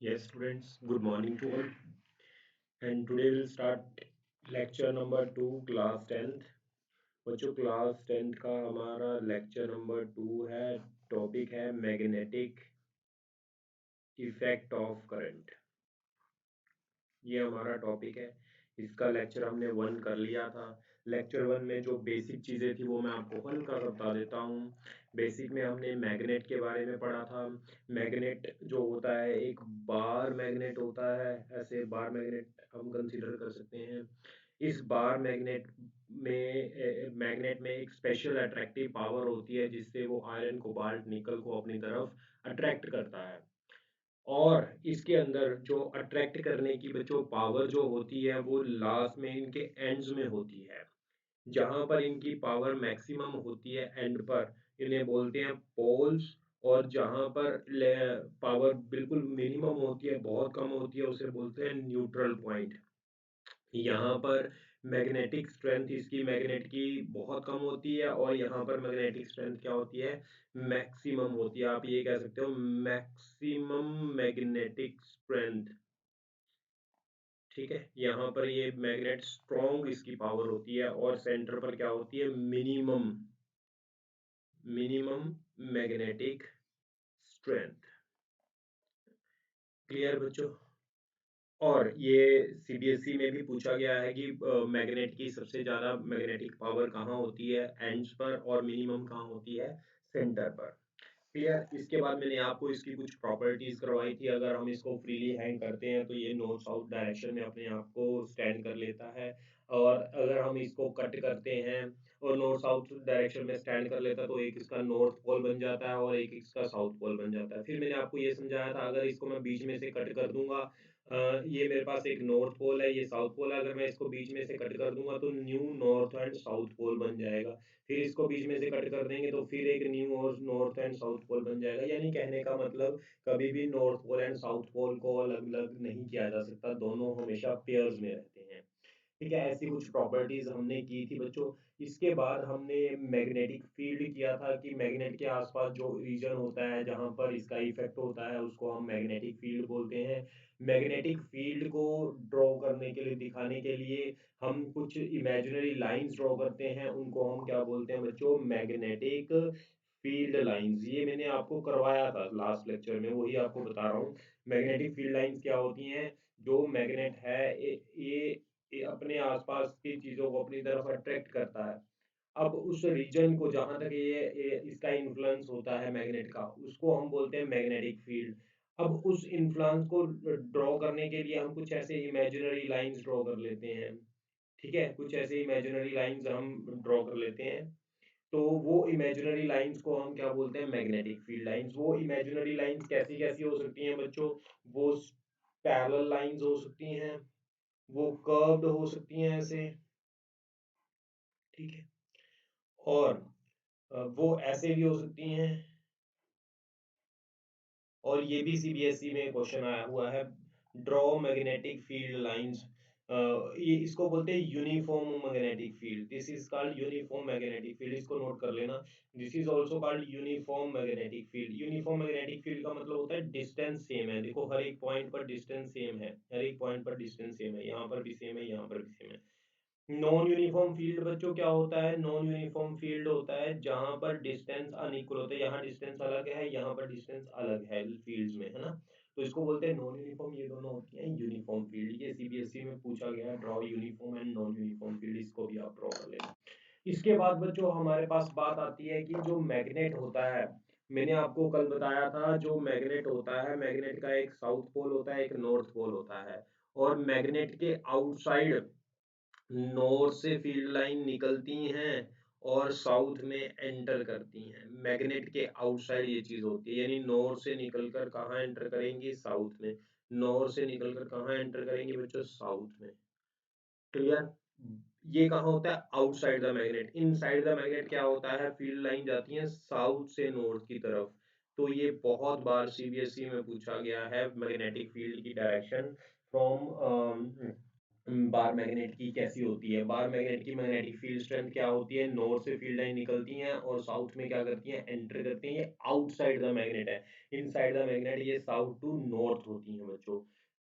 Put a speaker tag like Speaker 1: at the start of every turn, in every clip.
Speaker 1: Yes, students, good morning to all. And today we'll start lecture number 2, class 10th. बच्चों class 10th का हमारा lecture number 2 है। Topic है magnetic effect of current. ये हमारा topic है। इसका लेक्चर हमने 1 कर लिया था। लेक्चर 1 में जो बेसिक चीज़ें थी वो मैं आपको हल्का सा बता देता हूँ। बेसिक में हमने मैग्नेट के बारे में पढ़ा था। मैग्नेट जो होता है एक बार मैग्नेट होता है। ऐसे बार मैग्नेट हम कंसीडर कर सकते हैं। इस बार मैग्नेट में एक स्पेशल अट्रैक्टिव पावर होती है जिससे वो आयरन कोबाल्ट निकल को अपनी तरफ अट्रैक्ट करता है। और इसके अंदर जो अट्रैक्ट करने की जो पावर जो होती है वो लास्ट में इनके एंड्स में होती है। जहाँ पर इनकी पावर मैक्सिमम होती है एंड पर इन्हें बोलते हैं पोल्स। और जहाँ पर पावर बिल्कुल मिनिमम होती है, बहुत कम होती है, उसे बोलते हैं न्यूट्रल पॉइंट। यहाँ पर मैग्नेटिक स्ट्रेंथ इसकी मैग्नेट की बहुत कम होती है और यहाँ पर मैग्नेटिक स्ट्रेंथ क्या होती है, मैक्सिमम होती है। आप ये कह सकते हो मैक्सिमम मैग्नेटिक स्ट्रेंथ। ठीक है, यहाँ पर ये मैग्नेट स्ट्रॉन्ग इसकी पावर होती है और सेंटर पर क्या होती है, minimum minimum magnetic strength. Clear बच्चों? और ये सीबीएसई में भी पूछा गया है कि मैग्नेट की सबसे ज़्यादा मैग्नेटिक पावर कहाँ होती है, एंड्स पर, और मिनिमम कहाँ होती है, सेंटर पर। क्लियर? इसके बाद मैंने आपको इसकी कुछ प्रॉपर्टीज करवाई थी। अगर हम इसको फ्रीली हैंग करते हैं तो ये नॉर्थ साउथ डायरेक्शन में अपने आप को स्टैंड कर लेता है। और अगर हम इसको कट करते हैं और नॉर्थ साउथ डायरेक्शन में स्टैंड कर लेता है तो एक इसका नॉर्थ पोल बन जाता है और एक इसका साउथ पोल बन जाता है। फिर मैंने आपको ये समझाया था अगर इसको मैं बीच में से कट कर दूंगा, ये मेरे पास एक नॉर्थ पोल है, ये साउथ पोल है, अगर मैं इसको बीच में से कट कर दूंगा तो new north and south pole बन जाएगा। फिर इसको बीच में से कट कर देंगे तो फिर एक न्यू और नॉर्थ एंड साउथ पोल बन जाएगा। यानी कहने का मतलब कभी भी north pole and south pole को अलग अलग नहीं किया जा सकता, दोनों हमेशा पेयर्स में रहते हैं। ठीक है, ऐसी कुछ प्रॉपर्टीज हमने की थी बच्चों। इसके बाद हमने मैग्नेटिक फील्ड किया था कि मैग्नेट के आसपास जो रीजन होता है जहां पर इसका इफेक्ट होता है उसको हम मैग्नेटिक फील्ड बोलते हैं। मैग्नेटिक फील्ड को ड्रॉ करने के लिए, दिखाने के लिए हम कुछ इमेजिनरी लाइंस ड्रॉ करते हैं, उनको हम क्या बोलते हैं बच्चों, मैग्नेटिक फील्ड लाइंस। ये मैंने आपको करवाया था लास्ट लेक्चर में, वही आपको बता रहा हूँ। मैग्नेटिक फील्ड लाइंस क्या होती हैं, जो मैग्नेट है ये अपने आसपास की चीजों को अपनी तरफ अट्रैक्ट करता है। अब उस रीजन को जहां तक ये इसका इन्फ्लुएंस होता है मैग्नेट का, उसको हम बोलते हैं मैग्नेटिक फील्ड। अब उस इन्फ्लुएंस को ड्रॉ करने के लिए हम कुछ ऐसे इमेजिनरी लाइंस ड्रॉ कर लेते हैं। ठीक है, कुछ ऐसे इमेजिनरी लाइंस हम ड्रॉ कर लेते हैं। तो वो इमेजिनरी लाइंस को हम क्या बोलते हैं, मैग्नेटिक फील्ड लाइंस। वो इमेजिनरी लाइंस कैसी कैसी हो सकती हैं बच्चों, वो पैरेलल लाइंस हो सकती हैं, वो कर्व्ड हो सकती हैं ऐसे। ठीक है, और वो ऐसे भी हो सकती हैं। और ये भी सीबीएसई में क्वेश्चन आया हुआ है, ड्रॉ मैग्नेटिक फील्ड लाइंस। ये इसको बोलते हैं uniform magnetic field. This is called uniform magnetic field, इसको नोट कर लेना। This is also called uniform magnetic field. Uniform magnetic field का मतलब होता है डिस्टेंस सेम है। देखो हर एक पॉइंट पर डिस्टेंस सेम है, हर एक पॉइंट पर डिस्टेंस सेम है, यहाँ पर भी सेम है, यहाँ पर भी सेम है। नॉन यूनिफॉर्म फील्ड बच्चों क्या होता है, नॉन यूनिफॉर्म फील्ड होता है जहां पर डिस्टेंस अनइक्वल होता है। यहाँ डिस्टेंस अलग है, यहाँ पर डिस्टेंस अलग है फील्ड्स में, है ना। तो इसको बोलते हैं नॉन यूनिफॉर्म। ये दोनों होती हैं यूनिफॉर्म फील्ड। ये सीबीएसई में पूछा गया है, draw uniform and non uniform field, इसको भी आप ड्रॉ कर लेना। इसके बाद बच्चों हमारे पास बात आती है कि जो मैग्नेट होता है, मैंने आपको कल बताया था जो मैग्नेट होता है, मैग्नेट का एक साउथ पोल होता है, एक नॉर्थ पोल होता है। और मैग्नेट के आउटसाइड नॉर्थ से फील्ड लाइन निकलती हैं और साउथ में एंटर करती हैं। मैग्नेट के आउटसाइड ये चीज होती है, यानी नॉर्थ से निकलकर कहाँ एंटर करेंगी, साउथ में। नॉर्थ से निकलकर कहाँ एंटर करेंगी बच्चों, साउथ में। क्लियर? ये कहाँ होता है, outside the magnet. Inside the magnet क्या होता है, फील्ड लाइन जाती है साउथ से नॉर्थ की तरफ। तो ये बहुत बार सीबीएसई में पूछा गया है, मैग्नेटिक फील्ड की डायरेक्शन फ्रॉम बार मैग्नेट की कैसी होती है। बार मैग्नेट की मैग्नेटिक फील्ड स्ट्रेंथ क्या होती है, नॉर्थ से फील्ड लाइन निकलती हैं और साउथ में क्या करती हैं, एंटर करती हैं। ये आउटसाइड द मैग्नेट है, इनसाइड द मैग्नेट ये साउथ टू नॉर्थ होती हैं बच्चों।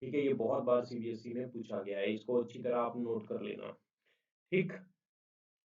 Speaker 1: ठीक है, ये बहुत बार सीबीएसई में पूछा गया है, इसको अच्छी तरह आप नोट कर लेना। ठीक,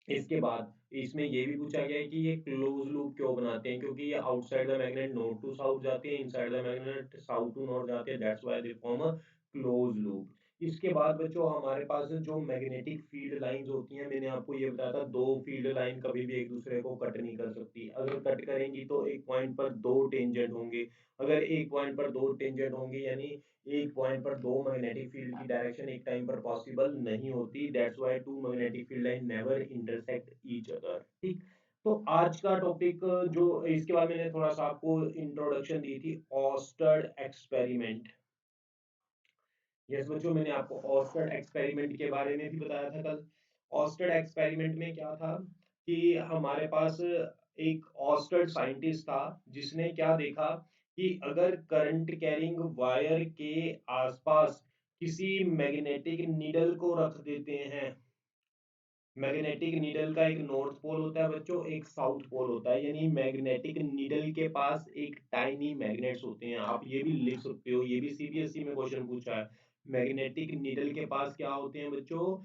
Speaker 1: इसके बाद इसमें ये भी पूछा गया है कि ये क्लोज लूप क्यों बनाते हैं, क्योंकि ये outside the magnet north to south जाते हैं, inside the magnet south to north जाते हैं, that's why they form a close loop. इसके बाद बच्चों हमारे पास जो मैग्नेटिक फील्ड लाइंस होती हैं, मैंने आपको ये बताया था दो फील्ड लाइन कभी भी एक दूसरे को कट नहीं कर सकती। अगर कट करेंगी तो एक पॉइंट पर दो टेंजेंट होंगे, अगर एक पॉइंट पर दो टेंजेंट होंगे यानी एक पॉइंट पर दो मैग्नेटिक फील्ड की डायरेक्शन एक टाइम पर पॉसिबल नहीं होती, that's why two magnetic field line never intersect each other. ठीक, तो आज का टॉपिक जो इसके बाद मैंने थोड़ा सा आपको इंट्रोडक्शन दी थी ऑस्टर्ड एक्सपेरिमेंट। यस बच्चों, मैंने आपको ऑस्टर्ड एक्सपेरिमेंट के बारे में भी बताया था कल। ऑस्टर्ड एक्सपेरिमेंट में क्या था कि हमारे पास एक ऑस्टर्ड साइंटिस्ट था जिसने क्या देखा कि अगर करंट कैरिंग वायर के आसपास किसी मैग्नेटिक नीडल को रख देते हैं। मैग्नेटिक नीडल का एक नॉर्थ पोल होता है बच्चों, एक साउथ पोल होता है, यानी मैग्नेटिक नीडल के पास एक टाइनी मैग्नेट्स होते हैं। आप ये भी लिख सकते हो, ये भी सीबीएसई में क्वेश्चन पूछा है। मैग्नेटिक नीडल के पास क्या होते हैं बच्चों,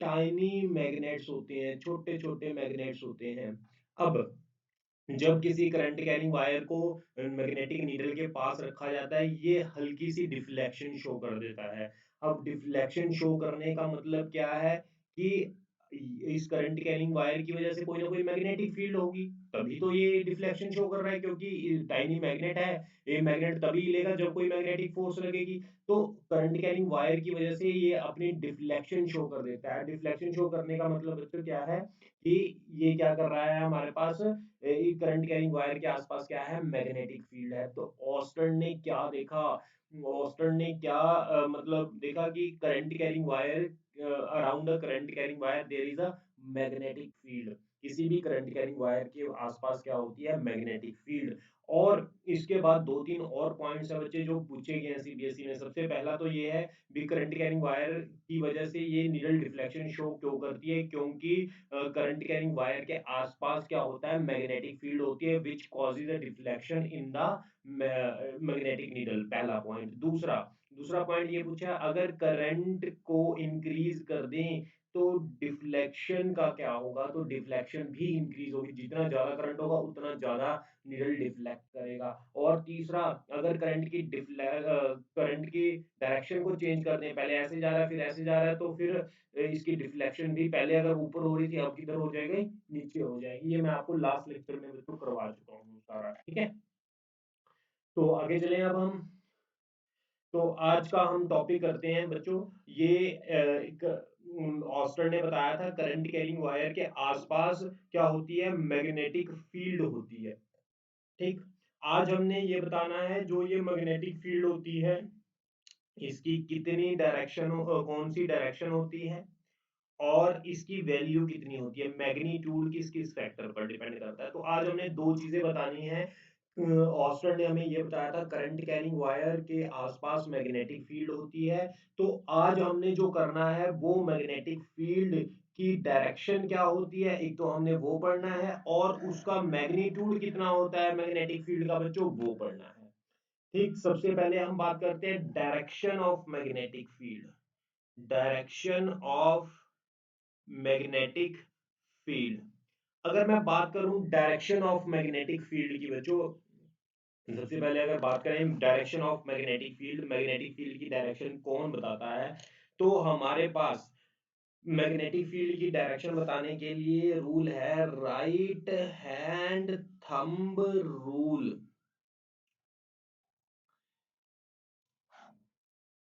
Speaker 1: टाइनी मैग्नेट्स होते हैं, छोटे छोटे मैग्नेट्स होते हैं। अब जब किसी करंट कैरिंग वायर को मैग्नेटिक नीडल के पास रखा जाता है, ये हल्की सी डिफ्लेक्शन शो कर देता है। अब डिफ्लेक्शन शो करने का मतलब क्या है कि इस करंट कैरिंग वायर की वजह से कोई ना कोई मैग्नेटिक फील्ड होगी, तभी तो ये डिफ्लेक्शन शो कर रहा है, क्योंकि टाइनी मैग्नेट है। ये मैग्नेट तभी लेगा जब कोई मैग्नेटिक फोर्स लगेगी। तो करंट कैरिंग वायर की वजह से ये अपनी डिफ्लेक्शन शो कर देता है। डिफ्लेक्शन शो करने का मतलब बच्चों क्या है कि ये क्या कर रहा है, हमारे पास करंट कैरिंग वायर के आसपास क्या है, मैग्नेटिक फील्ड है। तो ऑस्टर्न ने क्या देखा, ऑस्टर्न ने क्या मतलब देखा कि current carrying wire around the current carrying wire there is a magnetic field. किसी भी करंट कैरिंग वायर के आसपास क्या होती है, मैग्नेटिक फील्ड। और इसके बाद दो तीन और पॉइंट्स है बच्चे जो पूछे गए हैं सीबीएसई में। सबसे पहला तो ये है भी करंट कैरिंग वायर की वजह से ये निडल डिफ्लेक्शन शो क्यों करती है, क्योंकि करंट कैरिंग वायर के आसपास क्या होता है, मैग्नेटिक फील्ड होती है which causes a deflection in the magnetic needle. पहला पॉइंट। दूसरा दूसरा पॉइंट ये पूछा अगर करंट को इंक्रीज कर दें तो डिफ्लेक्शन का क्या होगा, तो डिफ्लेक्शन भी इंक्रीज होगी, जितना ज्यादा करंट होगा उतना ज्यादा निडल डिफ्लेक्ट करेगा। और तीसरा, अगर करंट की डायरेक्शन को चेंज कर दें, पहले ऐसे जा रहा है फिर ऐसे जा रहा है, तो फिर इसकी डिफ्लेक्शन भी पहले अगर ऊपर हो रही थी अब किधर हो जाएगी, नीचे हो जाएगी। ये मैं आपको लास्ट लेक्चर में बच्चों करवा चुका हूँ सारा। ठीक है, तो आगे चलें अब हम। तो आज का हम टॉपिक करते हैं बच्चों, ये एक ऑस्टर ने बताया था करंट कैरिंग वायर के आसपास क्या होती है, मैग्नेटिक फील्ड होती है। ठीक, आज हमने ये बताना है जो ये मैग्नेटिक फील्ड होती है इसकी कितनी डायरेक्शन, कौन सी डायरेक्शन होती है और इसकी वैल्यू कितनी होती है, मैग्नीट्यूड किस किस फैक्टर पर डिपेंड करता है। तो आज हमने दो चीजें बतानी है। ऑस्टर ने हमें ये बताया था करंट कैरिंग वायर के आसपास मैग्नेटिक फील्ड होती है। तो आज हमने जो करना है वो मैग्नेटिक फील्ड की डायरेक्शन क्या होती है, एक तो हमने वो पढ़ना है, और उसका मैग्नीट्यूड कितना होता है मैग्नेटिक फील्ड का बच्चों, वो पढ़ना है। ठीक, सबसे पहले हम बात करते हैं direction of magnetic field. Direction of magnetic field. अगर मैं बात करूं डायरेक्शन ऑफ मैग्नेटिक फील्ड की बच्चों, सबसे पहले अगर बात करें डायरेक्शन ऑफ मैग्नेटिक फील्ड की डायरेक्शन कौन बताता है, तो हमारे पास मैग्नेटिक फील्ड की डायरेक्शन बताने के लिए रूल है राइट हैंड थंब रूल।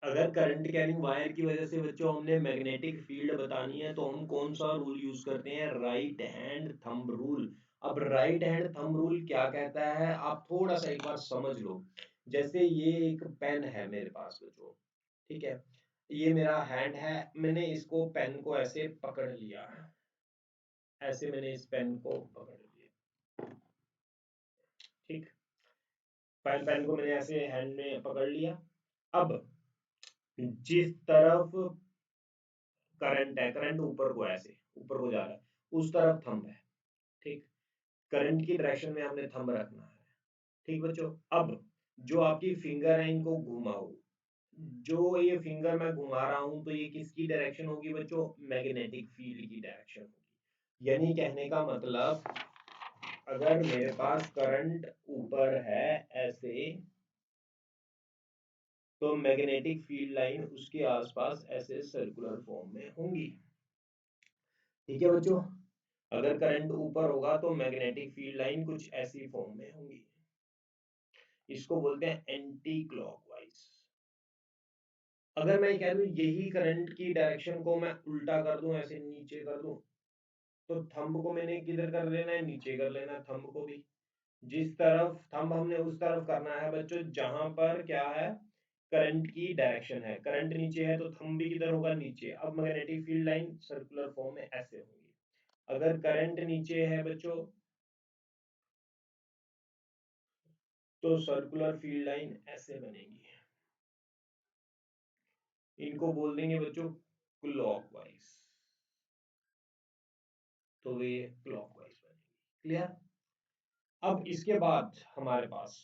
Speaker 1: अगर करंट कैरिंग वायर की वजह से बच्चों हमने मैग्नेटिक फील्ड बतानी है तो हम कौन सा रूल यूज करते हैं, राइट हैंड थंब रूल। अब राइट हैंड थंब रूल क्या कहता है, आप थोड़ा सा एक बार समझ लो। जैसे ये एक पेन है मेरे पास बच्चों, ठीक है, ये मेरा हैंड है, मैंने इसको पेन को ऐसे पकड़ लिया, ऐसे मैंने इस पेन को पकड़ लिया। ठीक, पेन पेन को मैंने ऐसे हैंड में पकड़ लिया। अब जिस तरफ करंट है, करंट ऊपर को ऐसे ऊपर को जा रहा है, उस तरफ थंब है। ठीक, करंट की डायरेक्शन में हमने थंब रखना है। ठीक बच्चों, अब जो आपकी फिंगर है इनको घुमाओ, जो ये फिंगर मैं घुमा रहा हूं तो ये किसकी डायरेक्शन होगी बच्चों? मैग्नेटिक फील्ड की डायरेक्शन होगी। यानी कहने का मतलब अगर मेरे पास करंट ऊपर है ऐसे, तो मैग्नेटिक फील्ड लाइन उसके आसपास ऐसे सर्कुलर फॉर्म में होंगी। ठीक है बच्चों, अगर करंट ऊपर होगा तो मैग्नेटिक फील्ड लाइन कुछ ऐसी फॉर्म में होंगी। इसको बोलते हैं एंटी क्लॉकवाइज। अगर मैं कह दूं यही करंट की डायरेक्शन को मैं उल्टा कर दूं, ऐसे नीचे कर दूं, तो थंब को मैंने किधर कर लेना है? नीचे कर लेना है थंब को भी। जिस तरफ थंब हमने उस तरफ करना है बच्चों जहां पर क्या है? करंट की डायरेक्शन है। करंट नीचे है तो थंब भी किधर होगा? नीचे। अब magnetic field line circular form में ऐसे होगी। अगर करंट नीचे है बच्चों तो सर्कुलर फील्ड लाइन ऐसे बनेगी। इनको बोल देंगे बच्चों क्लॉकवाइज, तो वे क्लॉकवाइज बनेगी। क्लियर? अब इसके बाद हमारे पास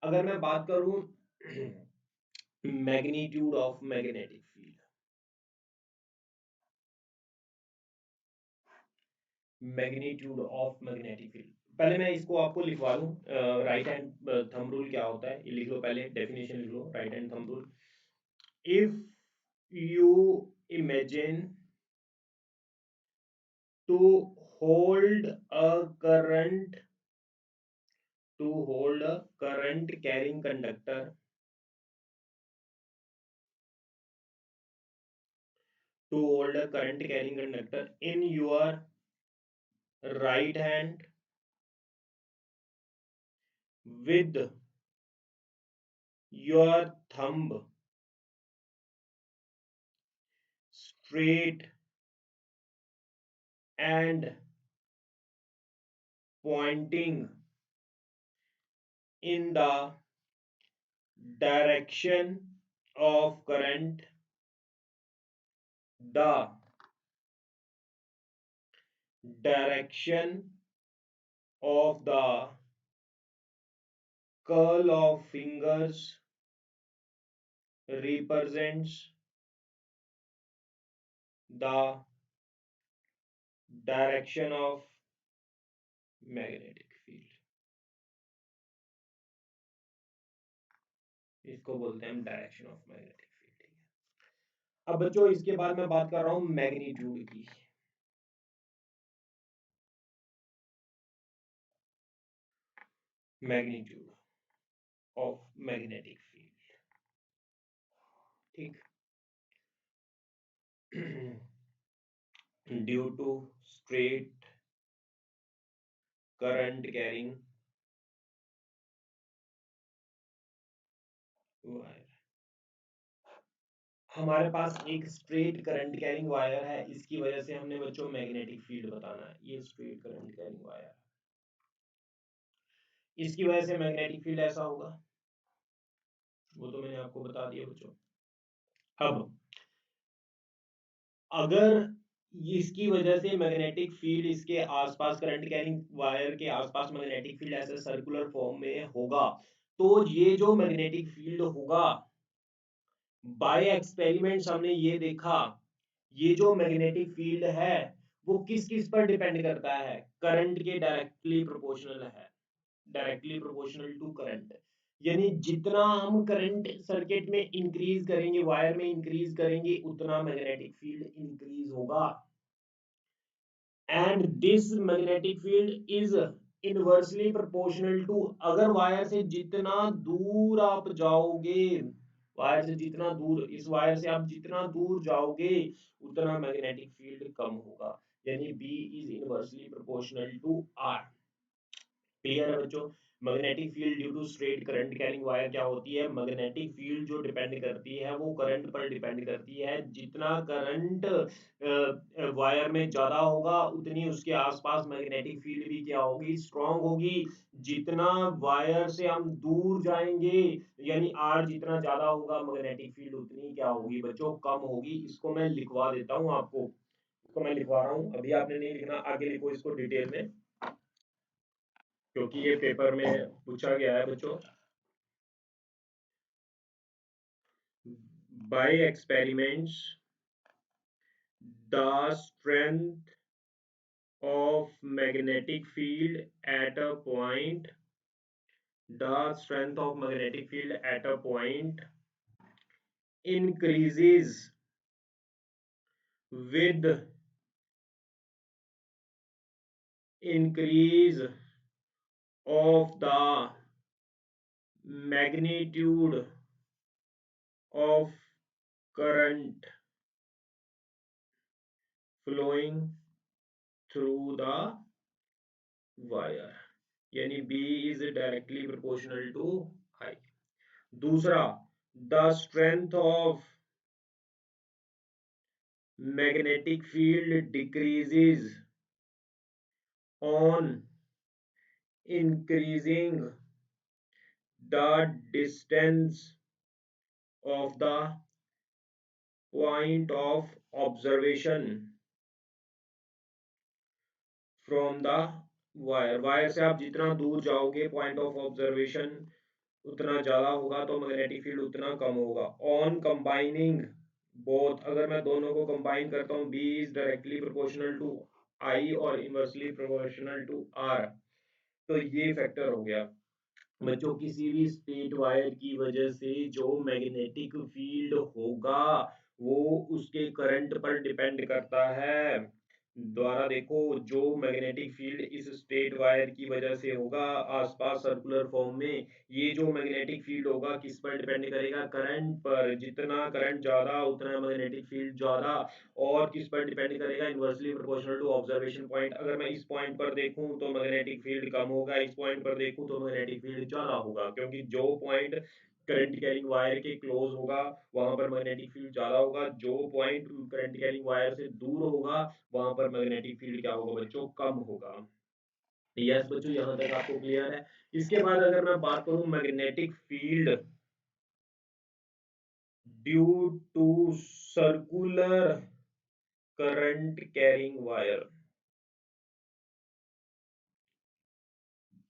Speaker 1: अगर मैं बात करूं magnitude of magnetic field, magnitude of magnetic field, पहले मैं इसको आपको लिखवा दूं। राइट हैंड थंब रूल क्या होता है ये लिख लो, पहले डेफिनेशन लिख लो। Right hand thumb rule, if you imagine to hold a current, to hold a current carrying conductor, to hold a current carrying conductor in your right hand with your thumb straight and pointing in the direction of current, the direction of the curl of fingers represents the direction of magnetic field। इसको बोलते हैं हम direction of magnetic field. ठीक है, अब बच्चों इसके बाद मैं बात कर रहा हूं मैग्नीट्यूड की। Magnitude of magnetic field. ठीक, due to straight current carrying wire, हमारे पास एक स्ट्रेट करंट कैरिंग वायर है, इसकी वजह से हमने बच्चों मैग्नेटिक फील्ड बताना है। ये स्ट्रेट करंट कैरिंग वायर, इसकी वजह से मैग्नेटिक फील्ड ऐसा होगा, वो तो मैंने आपको बता दिया बच्चों। अब अगर इसकी वजह से मैग्नेटिक फील्ड इसके आसपास, करंट कैरिंग वायर के आसपास मैग्नेटिक फील्ड ऐसे सर्कुलर फॉर्म में होगा, तो ये जो मैग्नेटिक फील्ड होगा, बाय एक्सपेरिमेंट्स हमने ये देखा, ये जो मैग्नेटिक फील्ड है वो किस किस पर डिपेंड करता है? करंट के डायरेक्टली प्रोपोर्शनल है, डायरेक्टली प्रोपोर्शनल टू करंट। यानी जितना हम करंट सर्किट में इंक्रीज करेंगे, वायर में इंक्रीज करेंगे, उतना मैग्नेटिक फील्ड इंक्रीज होगा। And this magnetic field is inversely proportional to, अगर वायर से जितना दूर आप जाओगे, वायर से जितना दूर, इस वायर से आप जितना दूर जाओगे उतना मैग्नेटिक फील्ड कम होगा। यानी B is inversely proportional to R। Clear है बच्चों? Magnetic field due to straight current carrying wire क्या होती है? मैग्नेटिक फील्ड जो डिपेंड करती है वो करंट पर डिपेंड करती है। जितना करंट वायर में ज्यादा होगा उतनी उसके आसपास मैग्नेटिक फील्ड भी क्या होगी? स्ट्रांग होगी। जितना वायर से हम दूर जाएंगे, यानी आर जितना ज्यादा होगा, मैग्नेटिक फील्ड उतनी क्या होगी बच्चों? कम होगी। इसको मैं लिखवा देता हूँ आपको, इसको मैं लिखवा रहा हूँ, अभी आपने नहीं लिखना, आगे लिखो इसको डिटेल में, क्योंकि ये पेपर में पूछा गया है बच्चों। By experiments, the strength of magnetic field at a point, the strength of magnetic field at a point increases with increase of the magnitude of current flowing through the wire, यानी B is directly proportional to I। दूसरा, the strength of magnetic field decreases on increasing the distance of the point of observation from the wire। Wire से आप जितना दूर जाओगे point of observation उतना ज्यादा होगा तो मैग्नेटिक फील्ड उतना कम होगा। ऑन कंबाइनिंग बोथ, अगर मैं दोनों को कंबाइन करता हूँ, B is directly proportional to I और इनवर्सली प्रोपोर्शनल टू आर, तो ये फैक्टर हो गया बच्चों। किसी भी स्ट्रेट वायर की वजह से जो मैग्नेटिक फील्ड होगा वो उसके करंट पर डिपेंड करता है। द्वारा देखो, जो मैग्नेटिक फील्ड इस स्ट्रेट वायर की वजह से होगा आसपास सर्कुलर फॉर्म में, ये जो मैग्नेटिक फील्ड होगा किस पर डिपेंड करेगा? करंट पर। जितना करंट ज्यादा उतना मैग्नेटिक फील्ड ज्यादा। और किस पर डिपेंड करेगा? Inversely proportional to observation point. अगर मैं इस पॉइंट पर देखूं तो मैग्नेटिक फील्ड कम होगा, इस पॉइंट पर देखूं तो मैग्नेटिक फील्ड ज्यादा होगा, क्योंकि जो पॉइंट करंट कैरिंग वायर के क्लोज होगा वहां पर मैग्नेटिक फील्ड ज्यादा होगा, जो पॉइंट करंट कैरिंग वायर से दूर होगा वहां पर मैग्नेटिक फील्ड क्या होगा बच्चों? कम होगा। यस बच्चों, यहां तक आपको क्लियर है? इसके बाद अगर मैं बात करूं magnetic field due to circular current carrying wire,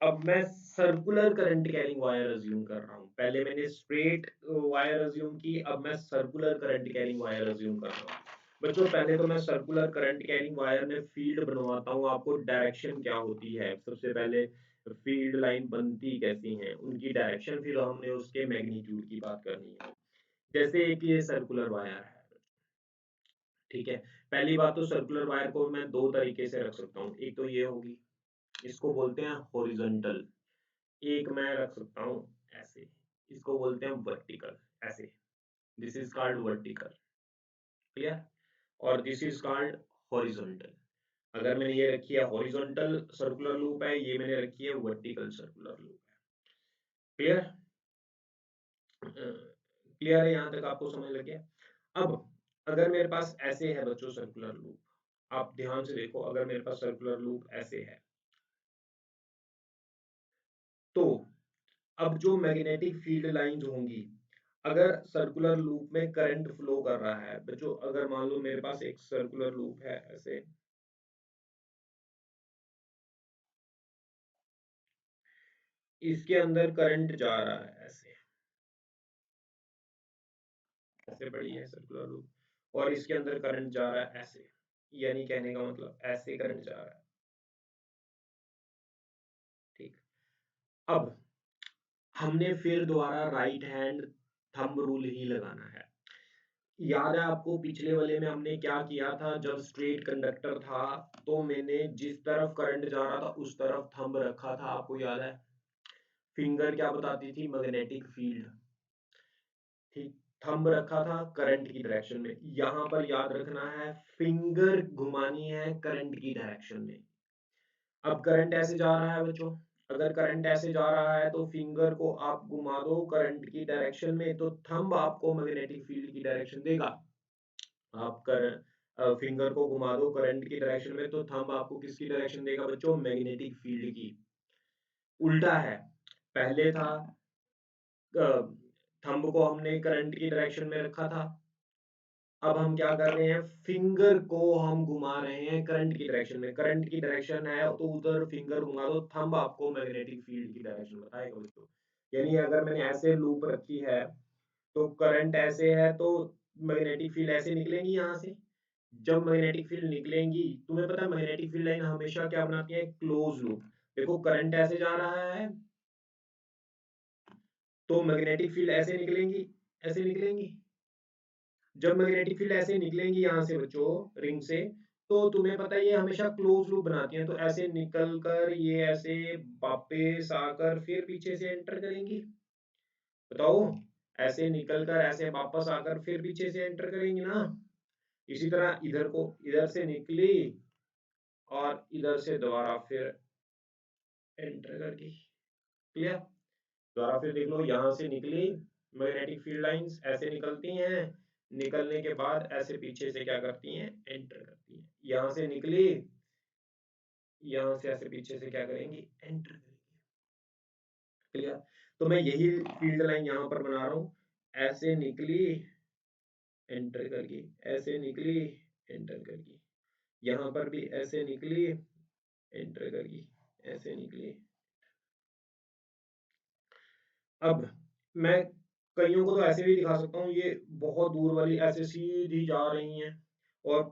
Speaker 1: अब मैं circular current carrying wire assume कर रहा हूं। पहले मैंने स्ट्रेट वायर अज्यूम की, अब मैं circular current carrying wire assume कर रहा हूं। बच्चों पहले तो मैं सर्कुलर करंट कैरिंग वायर में फील्ड बनवाता हूं, आपको डायरेक्शन क्या होती है सबसे पहले, फील्ड लाइन बनती कैसी है, उनकी डायरेक्शन, फिर हमने उसके मैग्नीट्यूड की बात करनी है। जैसे एक ये सर्कुलर वायर है, ठीक है। पहली बात तो सर्कुलर वायर को मैं दो तरीके से रख सकता हूँ, एक तो ये होगी, इसको बोलते हैं हॉरिजॉन्टल। एक मैं रख सकता हूँ ऐसे, इसको बोलते हैं वर्टिकल, ऐसे, this is called vertical, clear. और दिस इज कॉल्ड हॉरिजॉन्टल। अगर मैंने ये रखी है हॉरिजॉन्टल सर्कुलर लूप है, ये मैंने रखी है वर्टिकल सर्कुलर लूप है, क्लियर। क्लियर है? यहाँ तक आपको समझ लग गया? अब अगर मेरे पास ऐसे है बच्चों सर्कुलर लूप, आप ध्यान से देखो, अगर मेरे पास सर्कुलर लूप ऐसे है, तो अब जो मैग्नेटिक फील्ड लाइंस होंगी, अगर सर्कुलर लूप में करंट फ्लो कर रहा है बच्चों, अगर मान लो मेरे पास एक सर्कुलर लूप है ऐसे, इसके अंदर करंट जा रहा है ऐसे, ऐसे बड़ी है सर्कुलर लूप, और इसके अंदर करंट जा रहा है ऐसे, यानी कहने का मतलब ऐसे करंट जा रहा है, ठीक। अब हमने फिर दोबारा राइट हैंड थंब रूल ही लगाना है। याद है आपको पिछले वाले में हमने क्या किया था? जब स्ट्रेट कंडक्टर था तो मैंने जिस तरफ करंट जा रहा था उस तरफ थंब रखा था, आपको याद है? फिंगर क्या बताती थी? मैग्नेटिक फील्ड, ठीक। थंब रखा था करंट की डायरेक्शन में, यहां पर याद रखना है फिंगर घुमानी है करंट की डायरेक्शन में। अब करंट ऐसे जा रहा है बच्चों, अगर करंट ऐसे जा रहा है तो फिंगर को आप घुमा दो करंट की डायरेक्शन में, तो थंब आपको मैग्नेटिक फील्ड की डायरेक्शन देगा। आप फिंगर को घुमा दो करंट की डायरेक्शन में, तो थंब आपको किसकी डायरेक्शन देगा बच्चों? मैग्नेटिक फील्ड की। उल्टा है, पहले था थंब को हमने करंट की डायरेक्शन में रखा था, अब हम क्या कर रहे हैं, फिंगर को हम घुमा रहे हैं करंट की डायरेक्शन में। करंट की डायरेक्शन है तो उधर फिंगर घुमा दो, थंब आपको मैग्नेटिक फील्ड की डायरेक्शन बताएगा बच्चों। यानी अगर मैंने ऐसे लूप रखी है, तो करंट ऐसे है तो मैग्नेटिक फील्ड ऐसे निकलेंगी यहाँ से। जब मैग्नेटिक फील्ड निकलेंगी, तुम्हें पता है मैग्नेटिक फील्ड लाइन हमेशा क्या बनाती है? Close loop. देखो करंट ऐसे जा रहा है, तो मैग्नेटिक फील्ड ऐसे निकलेंगी, ऐसे निकलेंगी। जब मैग्नेटिक फील्ड ऐसे निकलेंगी यहाँ से बच्चों रिंग से, तो तुम्हें पता है ये हमेशा क्लोज लूप बनाती हैं, तो ऐसे निकल कर ये ऐसे वापस आकर फिर पीछे से एंटर करेंगी। बताओ, ऐसे निकल कर ऐसे वापस आकर फिर पीछे से एंटर करेंगी ना। इसी तरह इधर को, इधर से निकली और इधर से दोबारा फिर एंटर कर गई। क्लियर? दोबारा फिर देख लो, यहाँ से निकली मैग्नेटिक फील्ड लाइंस ऐसे निकलती हैं, निकलने के बाद ऐसे पीछे से क्या करती हैं? एंटर करती हैं। यहाँ से निकली, यहाँ से ऐसे पीछे से क्या करेंगी? एंटर करेंगी। क्लियर? तो मैं यही फील्ड लाइन यहाँ पर बना रहा हूँ, ऐसे निकली एंटर कर गई, ऐसे निकली एंटर कर गई, यहाँ पर भी ऐसे निकली एंटर कर गई, ऐसे निकली। अब मैं कईयों को तो ऐसे भी दिखा सकता हूँ, ये बहुत दूर वाली ऐसे सीधी जा रही हैं और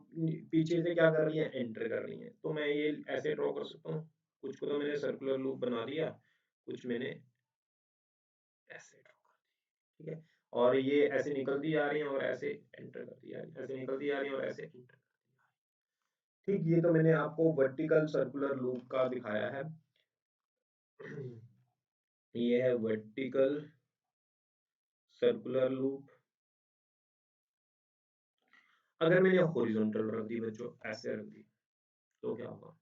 Speaker 1: पीछे से क्या कर रही हैं? एंटर कर रही हैं। तो मैं ये ऐसे ड्रॉ कर सकता हूँ। कुछ को तो मैंने सर्कुलर लूप बना दिया, कुछ मैंने ऐसे ड्रॉ कर दिया। ठीक है? और ये ऐसे निकलती जा रही हैं और ऐसे एंटर करती जा रही हैं, ऐसे निकलती जा रही हैं और ऐसे एंटर। ठीक, ये तो मैंने आपको वर्टिकल सर्कुलर लूप का दिखाया है। ये है वर्टिकल सर्कुलर लूप। अगर मैंने हॉरिजॉन्टल रख दी बच्चों, ऐसे रख दी, तो क्या होगा?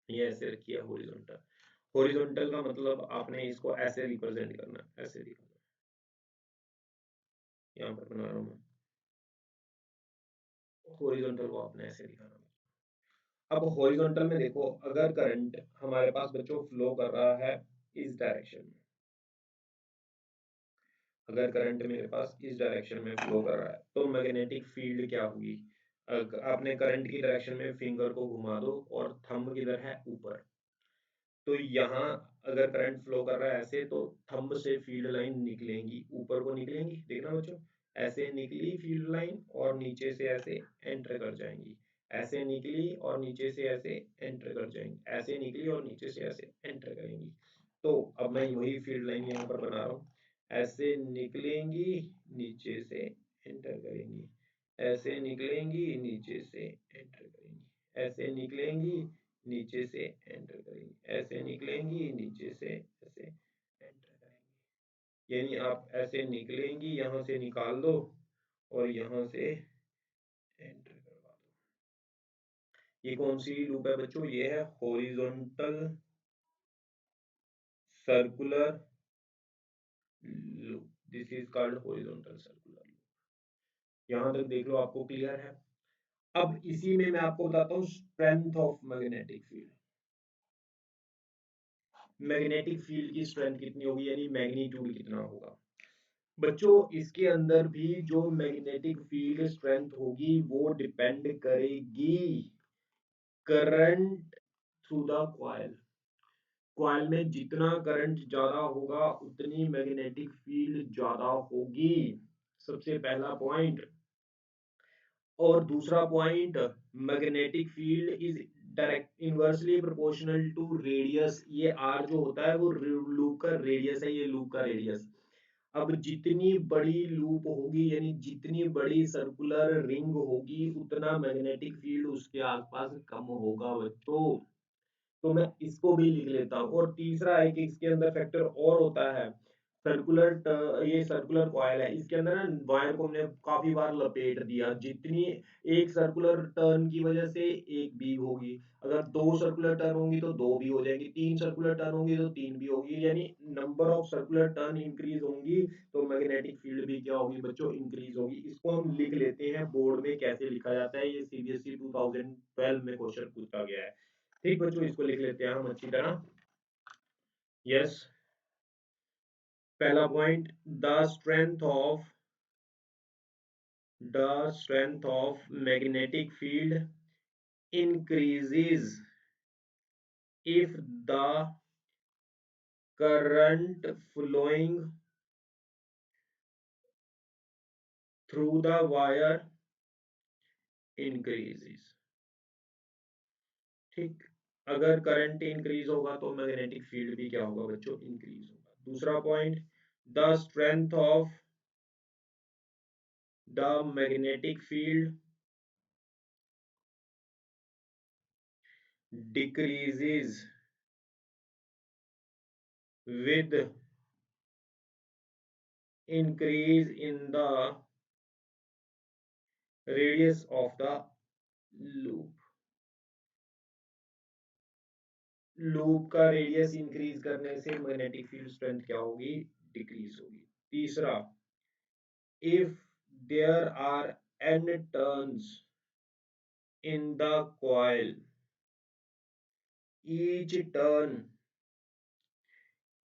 Speaker 1: ये ऐसे रखी है हॉरिजॉन्टल। हॉरिजॉन्टल का मतलब आपने इसको ऐसे रिप्रेजेंट करना है, ऐसे दिखाना है। यहाँ पर बना रहा हूँ मैं, हॉरिजॉन्टल को आपने ऐसे दिखाना है। अब हॉरिजॉन्टल में देखो, अगर करंट हमारे पास बच्चों फ्लो कर रहा है इस डायरेक्शन में, अगर करंट मेरे पास इस डायरेक्शन में फ्लो कर रहा है, तो मैग्नेटिक फील्ड क्या होगी? आपने करंट की डायरेक्शन में फिंगर को घुमा दो और थंब किधर है? ऊपर। तो यहाँ अगर करंट फ्लो कर रहा है ऐसे, तो थंब से फील्ड लाइन निकलेंगी, ऊपर को निकलेंगी। देखना बच्चों, ऐसे निकली फील्ड लाइन और नीचे से ऐसे एंटर कर जाएंगी, ऐसे निकली और नीचे से ऐसे एंटर कर जाएंगी, ऐसे निकली और नीचे से ऐसे एंटर करेंगी। तो अब मैं वही फील्ड लाइन यहाँ पर बना रहा हूँ, ऐसे निकलेंगी नीचे से एंटर करेंगी, ऐसे निकलेंगी नीचे से एंटर करेंगी, ऐसे निकलेंगी नीचे से एंटर करेंगी, ऐसे निकलेंगी नीचे से ऐसे एंटर करेंगी। यानी आप ऐसे निकलेंगी, यहाँ से निकाल दो और यहाँ से एंटर करवा दो। ये कौन सी लूप है बच्चों? ये है horizontal circular loop. This is called horizontal circular loop. यहाँ तक देख लो, आपको क्लियर है? अब इसी में मैं आपको बताता हूँ strength of magnetic field. Magnetic field की स्ट्रेंथ कितनी होगी, यानी मैग्नीट्यूड कितना होगा बच्चों? इसके अंदर भी जो मैग्नेटिक फील्ड स्ट्रेंथ होगी वो डिपेंड करेगी current through the coil. Coil में जितना करंट ज्यादा होगा उतनी मैग्नेटिक फील्ड ज्यादा होगी, सबसे पहला पॉइंट। और दूसरा point, magnetic field is direct inversely proportional to radius. ये आर जो होता है वो लूप का रेडियस है, ये लूप का रेडियस। अब जितनी बड़ी लूप होगी, यानी जितनी बड़ी सर्कुलर रिंग होगी, उतना मैग्नेटिक फील्ड उसके आसपास कम होगा बच्चों। तो मैं इसको भी लिख लेता हूँ। और तीसरा एक इसके अंदर फैक्टर और होता है, ये सर्कुलर कॉइल है, इसके अंदर ना वायर को हमने काफी बार लपेट दिया, जितनी एक सर्कुलर टर्न की वजह से एक बीव होगी, अगर दो सर्कुलर टर्न होंगी तो दो भी हो जाएंगी, तीन सर्कुलर टर्न होंगी तो तीन भी होगी, यानी number of circular turn increase होंगी तो मैग्नेटिक फील्ड भी क्या होगी बच्चों, इंक्रीज होगी। इसको हम लिख लेते हैं बोर्ड में, कैसे लिखा जाता है, ये सीबीएसई 2012 में क्वेश्चन पूछा गया है। ठीक बच्चों, इसको लिख लेते हैं हम अच्छी तरह। यस, पहला point, the strength of magnetic field increases if the current flowing through the wire increases। ठीक, अगर करंट इंक्रीज होगा तो मैग्नेटिक फील्ड भी क्या होगा बच्चों, इंक्रीज होगा। दूसरा point, the strength of the magnetic field decreases with increase in the radius of the loop। Loop का रेडियस इंक्रीज करने से मैग्नेटिक फील्ड स्ट्रेंथ क्या होगी, डिक्रीज होगी। तीसरा, if there are n turns in the coil, each turn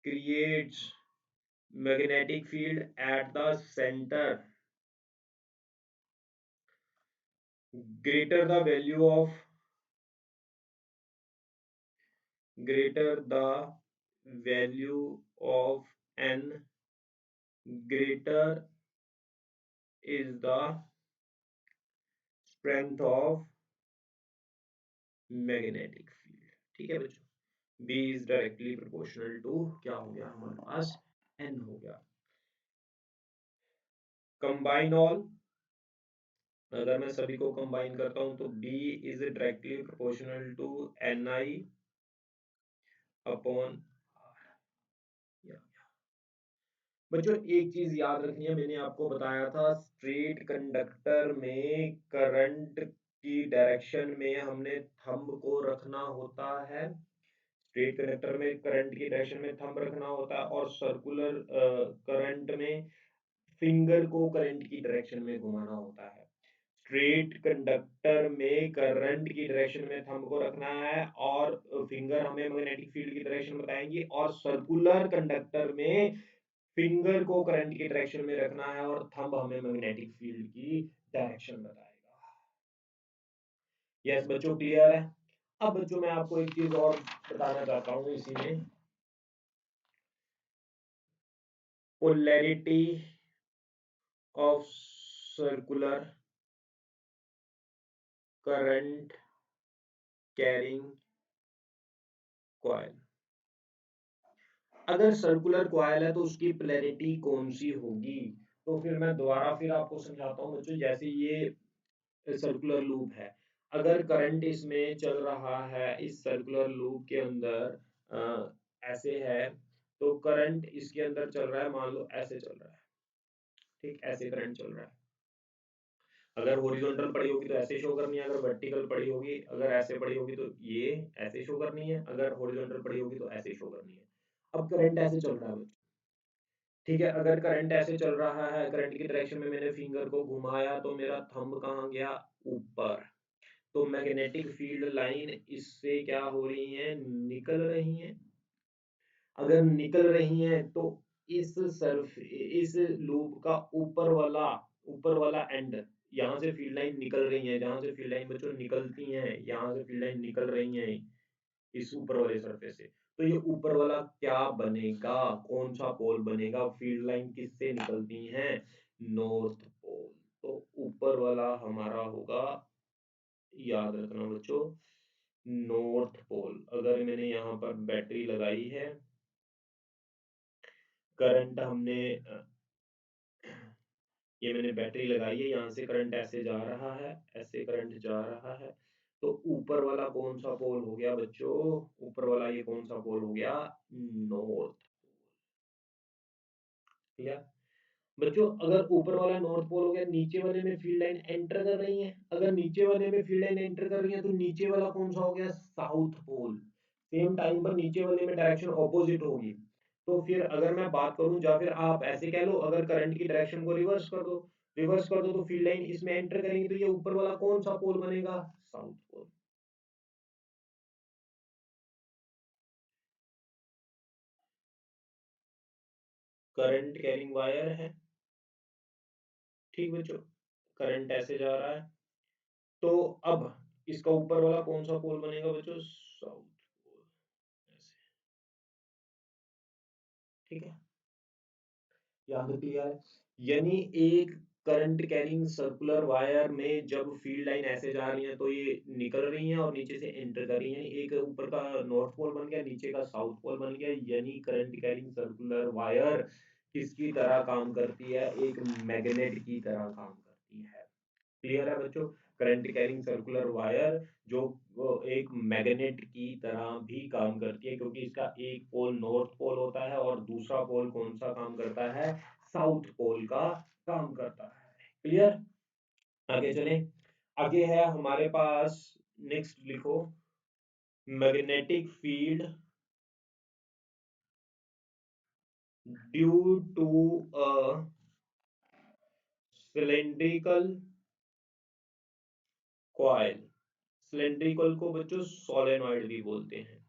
Speaker 1: creates magnetic field at the centre greater the value of greater the value of n, greater is the strength of magnetic field। ठीक है बच्चों, B is directly proportional to क्या हो गया हमारे पास, n हो गया। Combine all, अगर मैं सभी को कंबाइन करता हूं तो B is directly proportional to Ni upon R। बच्चों एक चीज याद रखनी है, मैंने आपको बताया था स्ट्रेट कंडक्टर में करंट की डायरेक्शन में हमने थंब को रखना होता है, स्ट्रेट कंडक्टर में करंट की डायरेक्शन में थंब रखना होता है, और सर्कुलर करंट में फिंगर को करंट की डायरेक्शन में घुमाना होता है। स्ट्रेट कंडक्टर में करंट की डायरेक्शन में थंब को रखना है और फिंगर हमें मैग्नेटिक फील्ड की डायरेक्शन बताएंगी, और सर्कुलर कंडक्टर में फिंगर को करंट की डायरेक्शन में रखना है और थंब हमें मैग्नेटिक फील्ड की डायरेक्शन बताएगा। यस बच्चों, क्लियर है। अब बच्चों मैं आपको एक चीज और बताना चाहता हूं इसी में, polarity of circular current carrying coil. अगर सर्कुलर कॉइल है तो उसकी पोलैरिटी कौन सी होगी, तो फिर मैं दोबारा फिर आपको समझाता हूं बच्चों। जैसे ये सर्कुलर लूप है, अगर करंट इसमें चल रहा है इस सर्कुलर लूप के अंदर, ऐसे है, तो करंट इसके अंदर चल रहा है, मान लो ऐसे चल रहा है, ठीक, ऐसे करंट चल रहा है। अगर हॉरिजॉन्टल पड़ी होगी तो ऐसे शो करनी है, अगर वर्टिकल पड़ी होगी, अगर ऐसे पड़ी होगी तो ये ऐसे शो करनी है, अगर हॉरिजॉन्टल पड़ी होगी तो ऐसे शो करनी है। अब करंट ऐसे चल रहा है बच्चों, ठीक है, अगर करंट ऐसे चल रहा है, करंट की डायरेक्शन में मैंने फिंगर को घुमाया तो मेरा थंब कहाँ गया, ऊपर, तो मैग्नेटिक फील्ड लाइन इससे क्या हो रही है, निकल रही है। अगर निकल रही है तो इस लूप का ऊपर वाला एंड, यहाँ से फील्ड लाइन निकल रही है, जहां से फील्ड लाइन बच्चों निकलती हैं, यहाँ से फील्ड लाइन निकल रही है इस ऊपर वाले सरफेस से, तो ये ऊपर वाला क्या बनेगा, कौन सा पोल बनेगा, फील्ड लाइन किससे निकलती है, नॉर्थ पोल। तो ऊपर वाला हमारा होगा, याद रखना बच्चों, नॉर्थ पोल। अगर मैंने यहाँ पर बैटरी लगाई है, करंट हमने ये मैंने बैटरी लगाई है, यहाँ से करंट ऐसे जा रहा है, ऐसे करंट जा रहा है, तो ऊपर वाला कौन सा पोल हो गया बच्चों, ऊपर वाला ये कौन सा पोल हो गया, नॉर्थ। ठीक है। बच्चों अगर ऊपर वाला नॉर्थ पोल हो गया, नीचे वाले में फील्ड लाइन एंटर कर रही है, अगर नीचे वाले में फील्ड लाइन एंटर कर रही है तो नीचे वाला कौन सा हो गया, साउथ पोल। सेम टाइम पर नीचे वाले में डायरेक्शन ऑपोजिट होगी। तो फिर अगर मैं बात करूं, या फिर आप ऐसे कह लो, अगर करंट की डायरेक्शन को रिवर्स कर दो, तो फील्ड लाइन इसमें एंटर करेंगे तो ये ऊपर वाला कौन सा पोल बनेगा, south pole. Current carrying wire है, ठीक बच्चों, करंट ऐसे जा रहा है, तो अब इसका ऊपर वाला कौन सा पोल बनेगा बच्चों, साउथ पोल, ऐसे, ठीक है। यहाँ तक क्लियर है। यानी एक करंट कैरिंग सर्कुलर वायर में जब फील्ड लाइन ऐसे जा रही है तो ये निकल रही है और नीचे से एंटर कर रही है, एक ऊपर का नॉर्थ पोल बन गया, नीचे का साउथ पोल बन गया, यानी करंट कैरिंग सर्कुलर वायर किसकी तरह काम करती है, एक मैग्नेट की तरह काम करती है। क्लियर है बच्चों, करंट कैरिंग सर्कुलर वायर जो वो एक मैग्नेट की तरह भी काम करती है, क्योंकि इसका एक पोल नॉर्थ पोल होता है और दूसरा पोल कौन सा काम करता है, साउथ पोल का काम करता है। क्लियर, आगे चले। आगे है हमारे पास, नेक्स्ट लिखो, magnetic field due to a cylindrical coil. Cylindrical को बच्चों सोलेनॉइड भी बोलते हैं।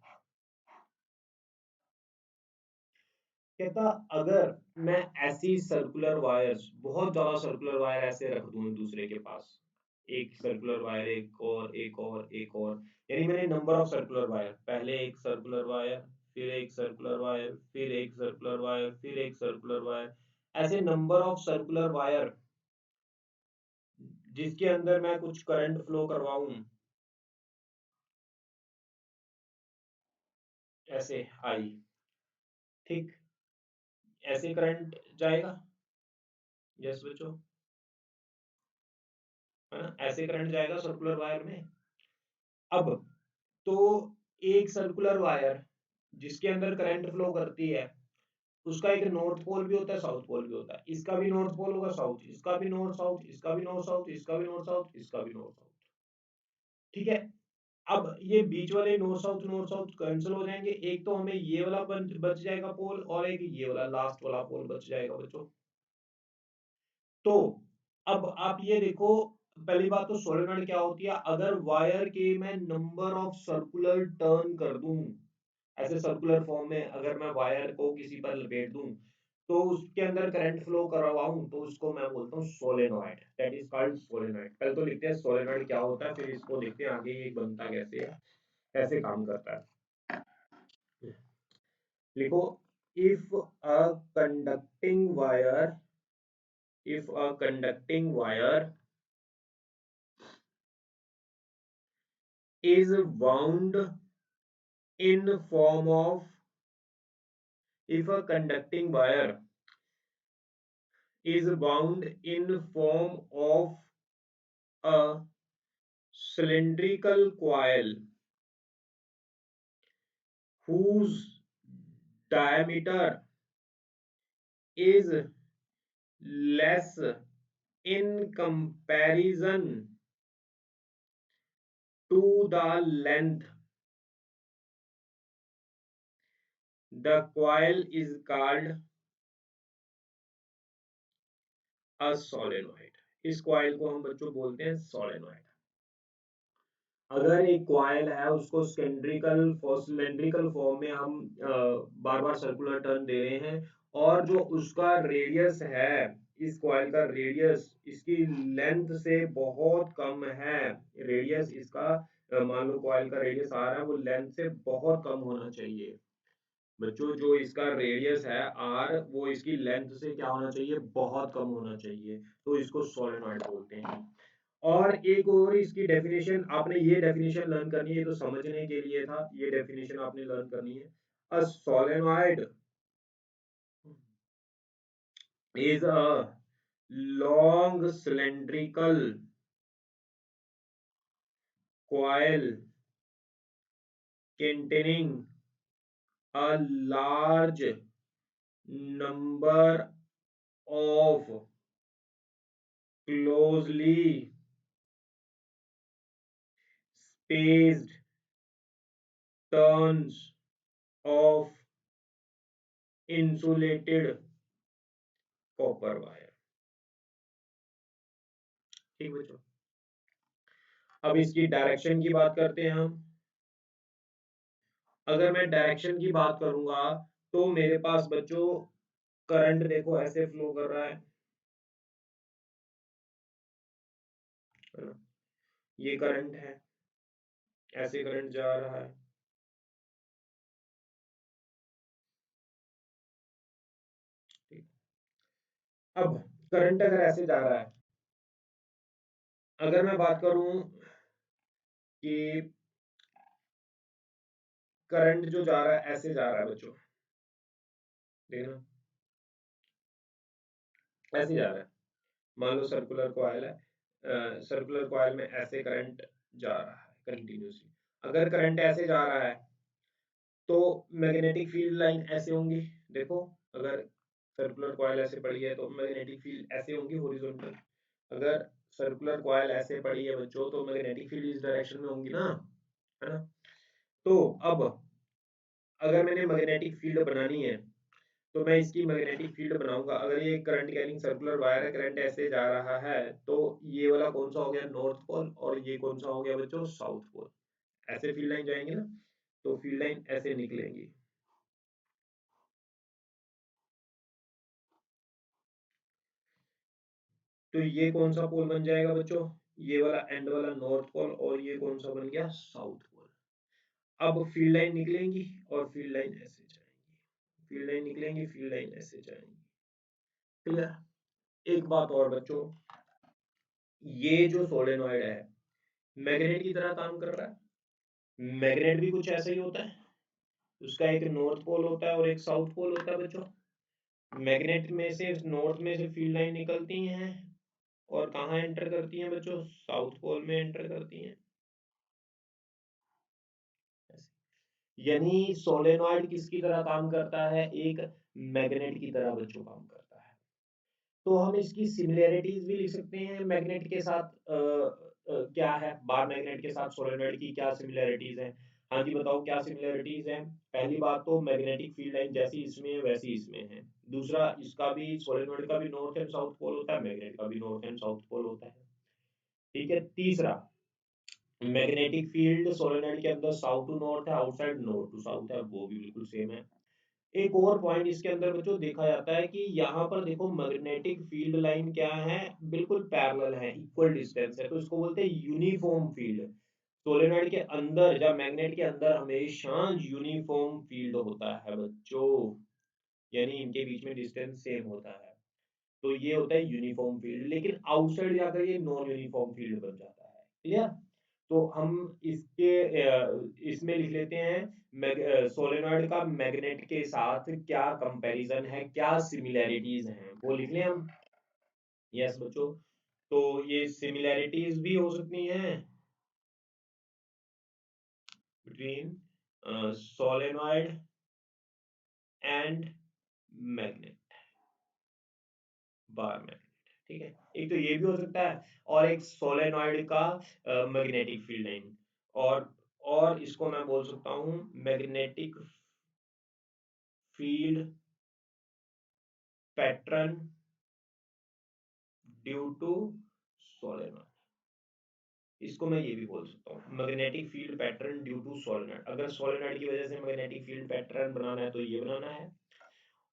Speaker 1: कहता अगर मैं ऐसी सर्कुलर वायर्स, बहुत ज्यादा सर्कुलर वायर ऐसे रख दूं एक दूसरे के पास, एक सर्कुलर वायर, एक और, एक और, एक और, यानी मैंने नंबर ऑफ सर्कुलर वायर, पहले एक सर्कुलर वायर, फिर एक सर्कुलर वायर, फिर एक सर्कुलर वायर, फिर एक सर्कुलर वायर, ऐसे नंबर ऑफ सर्कुलर वायर जिसके अंदर मैं कुछ करंट फ्लो करवाऊं, ऐसे आई, ठीक, ऐसे करंट जाएगा, यस बच्चों, है ना, ऐसे करंट जाएगा सर्कुलर वायर में। अब तो एक सर्कुलर वायर जिसके अंदर करंट फ्लो करती है, उसका एक नॉर्थ पोल भी होता है, साउथ पोल भी होता है, इसका भी नॉर्थ पोल होगा, साउथ, इसका भी नॉर्थ साउथ, इसका भी नॉर्थ साउथ, इसका भी नॉर्थ साउथ, इसका भी नॉर्थ साउथ, ठीक है। अब ये बीच वाले नॉर्थ साउथ कैंसिल हो जाएंगे, एक तो हमें ये वाला बच जाएगा पोल, और एक ये वाला लास्ट वाला पोल बच जाएगा बच्चों। तो अब आप ये देखो, पहली बात तो सोलेनॉइड क्या होती है, अगर वायर के मैं नंबर ऑफ सर्कुलर टर्न कर दूं, ऐसे सर्कुलर फॉर्म में अगर मैं वायर को किसी पर लपेट दूं तो उसके अंदर करंट फ्लो करवाऊं, तो उसको मैं बोलता हूँ solenoid, that is called solenoid. पहले तो लिखते हैं सोलेनॉइड क्या होता है, फिर इसको देखते हैं आगे ये बनता कैसे है, कैसे काम करता है। लिखो, if a conducting wire, if a conducting wire is wound in form of, if a conducting wire is wound in form of a cylindrical coil whose diameter is less in comparison to the length, the coil is called a solenoid। इस coil को हम बच्चों बोलते हैं solenoid. अगर एक coil है उसको सिलेंड्रिकल फॉर्म में हम बार बार सर्कुलर टर्न दे रहे हैं, और जो उसका रेडियस है, इस कॉइल का रेडियस इसकी लेंथ से बहुत कम है, रेडियस इसका, मान लो कॉइल का रेडियस आ रहा है, वो लेंथ से बहुत कम होना चाहिए बच्चों, जो इसका रेडियस है आर, वो इसकी लेंथ से क्या होना चाहिए, बहुत कम होना चाहिए, तो इसको सोलेनॉइड बोलते हैं। और एक और इसकी डेफिनेशन, आपने ये डेफिनेशन लर्न करनी है, ये तो समझने के लिए था, ये डेफिनेशन आपने लर्न करनी है। A solenoid is a long cylindrical coil containing a large number of closely spaced turns of insulated copper wire. ठीक बच्चों, अब इसकी डायरेक्शन की बात करते हैं हम। अगर मैं डायरेक्शन की बात करूंगा तो मेरे पास बच्चों करंट देखो ऐसे फ्लो कर रहा है ना, ये करंट है, ऐसे करंट जा रहा है। ठीक। अब करंट अगर ऐसे जा रहा है, अगर मैं बात करूं कि करंट जो जा रहा है ऐसे जा रहा है बच्चों, देखना ऐसे जा रहा है। मान लो सर्कुलर कॉइल है, सर्कुलर कॉइल में ऐसे करंट जा रहा है कंटिन्यूसली। अगर करंट ऐसे जा रहा है तो मैग्नेटिक फील्ड लाइन ऐसे होंगी। देखो, अगर सर्कुलर कॉइल ऐसे पड़ी है तो मैग्नेटिक फील्ड ऐसे होंगी हॉरिजॉन्टल। अगर सर्कुलर कॉइल ऐसे पड़ी है बच्चों तो मैग्नेटिक फील्ड इस डायरेक्शन में होंगी ना, है ना। तो अब अगर मैंने मैग्नेटिक फील्ड बनानी है तो मैं इसकी मैग्नेटिक फील्ड बनाऊंगा। अगर ये करंट कैरिंग सर्कुलर वायर है, करंट ऐसे जा रहा है, तो ये वाला कौन सा हो गया नॉर्थ पोल और ये कौन सा हो गया बच्चों साउथ पोल। ऐसे फील्ड लाइन जाएंगे ना, तो फील्ड लाइन ऐसे निकलेंगी। तो ये कौन सा पोल बन जाएगा बच्चों, ये वाला एंड वाला नॉर्थ पोल और ये कौन सा बन गया साउथ पोल। अब फील्ड लाइन निकलेंगी और फील्ड लाइन ऐसे जाएंगी, फील्ड लाइन निकलेंगी, फील्ड लाइन ऐसे जाएंगी। क्लियर। एक बात और बच्चों, ये जो सोलेनॉइड है मैग्नेट की तरह काम कर रहा है। मैग्नेट भी कुछ ऐसा ही होता है, उसका एक नॉर्थ पोल होता है और एक साउथ पोल होता है बच्चों। मैग्नेट में से नॉर्थ में से फील्ड लाइन निकलती हैं और कहाँ एंटर करती हैं बच्चों, साउथ पोल में एंटर करती हैं। यानी सोलेनॉइड किसकी तरह काम करता है, एक मैग्नेट की तरह बच्चों काम करता है। तो हम इसकी सिमिलैरिटीज भी लिख सकते हैं मैग्नेट के साथ। क्या है बार मैग्नेट के साथ सोलेनॉइड की क्या सिमिलैरिटीज हैं। हाँ जी बताओ क्या सिमिलैरिटीज हैं। पहली बात तो मैग्नेटिक फील्ड लाइन जैसी इसमें है वैसी इसमें है। दूसरा, इसका भी सोलेनॉइड का भी नॉर्थ एंड साउथ पोल होता है, मैग्नेट का भी नॉर्थ एंड साउथ पोल होता है। ठीक है। तीसरा, मैग्नेटिक फील्ड सोलेनॉइड के अंदर साउथ टू नॉर्थ है, आउटसाइड नॉर्थ टू साउथ है, वो भी बिल्कुल सेम है। एक और पॉइंट इसके अंदर बच्चों देखा जाता है कि यहाँ पर देखो मैग्नेटिक फील्ड लाइन क्या है, बिल्कुल पैरेलल है, इक्वल डिस्टेंस है, तो इसको बोलते हैं यूनिफॉर्म फील्ड। सोलेनॉइड के अंदर या मैग्नेट के अंदर हमेशा यूनिफॉर्म फील्ड होता है बच्चों, यानी इनके बीच में डिस्टेंस सेम होता है। तो ये होता है यूनिफॉर्म फील्ड, लेकिन आउटसाइड जाकर ये नॉन यूनिफॉर्म फील्ड बन जाता है। क्लियर। तो हम इसके इसमें लिख लेते हैं सोलेनॉइड का मैग्नेट के साथ क्या कंपैरिजन है, क्या सिमिलैरिटीज हैं, वो लिख लें हम। यस बच्चों, तो ये सिमिलैरिटीज भी हो सकती हैं between solenoid and magnet, bar magnet. ठीक है, एक तो ये भी हो सकता है और एक सोलेनॉइड का मैग्नेटिक फील्ड लाइन, और इसको मैं बोल सकता हूँ magnetic field pattern due to solenoid. इसको मैं ये भी बोल सकता हूँ magnetic field pattern due to solenoid. अगर सोलेनॉइड की वजह से मैग्नेटिक फील्ड पैटर्न बनाना है तो ये बनाना है,